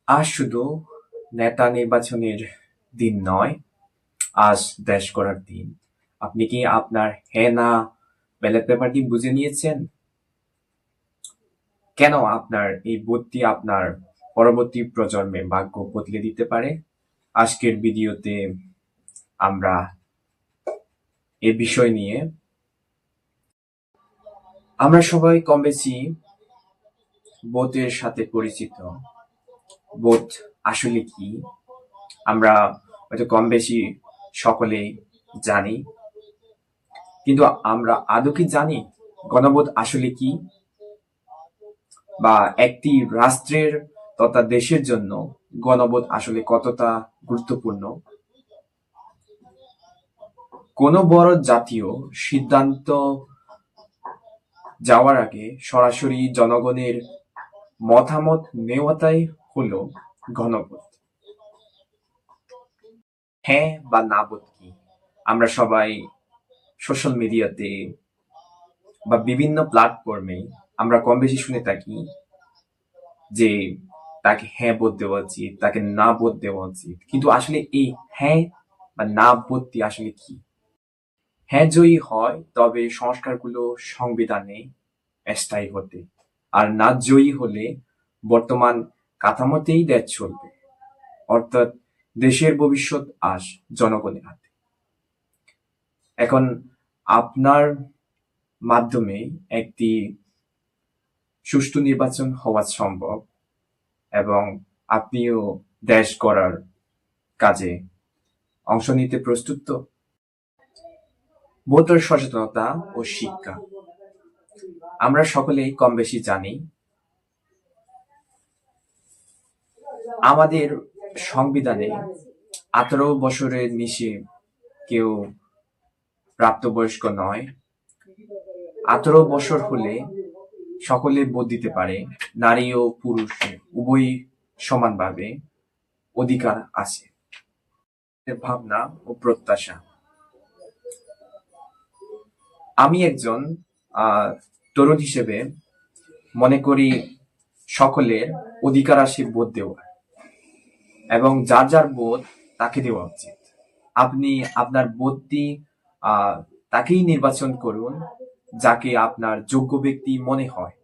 আজ শুধু নেতা নির্বাচনের দিন নয়, আজ দেশ গড়ার দিন। আপনি কি আপনার হ্যাঁ না ব্যালট পেপারটি বুঝে নিয়েছেন? কেন আপনার এই ভোটটি আপনার পরবর্তী প্রজন্মের ভাগ্য বদলে দিতে পারে? আজকের ভিডিওতে আমরা এ বিষয় নিয়ে আমরা সবাই কম বেশি ভোটের সাথে পরিচিত। ভোট আসলে কি আমরা হয়তো কম বেশি সকলেই জানি, কিন্তু আমরা আদৌ কি জানি গণভোট আসলে কি, বা একটি রাষ্ট্রের তথা দেশের জন্য গণভোট আসলে কতটা গুরুত্বপূর্ণ? কোনো বড় জাতীয় সিদ্ধান্ত যাওয়ার আগে সরাসরি জনগণের মতামত নেওয়াটাই হলো গণভোট। হ্যাঁ বা না ভোট কি আমরা সবাই সোশ্যাল মিডিয়াতে বা বিভিন্ন প্ল্যাটফর্মে আমরা কম বেশি শুনে থাকি যে তাকে হ্যাঁ ভোট দেওয়া উচিত, তাকে না ভোট দেওয়া উচিত। কিন্তু আসলে এই হ্যাঁ বা না ভোটটি আসলে কি? হ্যাঁ জয়ী হয় তবে সংস্কারগুলো সংবিধানে স্থায়ী হতে, আর না জয়ী হলে বর্তমান কাঠামোতেই দেশ চলবে। অর্থাৎ দেশের ভবিষ্যৎ আজ জনগণের হাতে। এখন আপনার মাধ্যমে একটি সুষ্ঠু নির্বাচন হওয়া সম্ভব, এবং আপনিও দেশ গড়ার কাজে অংশ নিতে প্রস্তুত তো? ভোটার সচেতনতা ও শিক্ষা। আমরা সকলেই কম বেশি জানি আমাদের সংবিধানে 18 বছরের নিচে কেউ প্রাপ্তবয়স্ক নয়। 18 বছর হলে সকলে ভোট দিতে পারে। নারী ও পুরুষ উভয়ই সমানভাবে অধিকার আছে। ভাবনা ও প্রত্যাশা। আমি একজন তরুণ হিসেবে মনে করি সকলের অধিকার আছে ভোট দেওয়ার, এবং যার যার ভোট তাকে দেওয়া উচিত। আপনি আপনার ভোটটি তাকেই নির্বাচন করুন যাকে আপনার যোগ্য ব্যক্তি মনে হয়।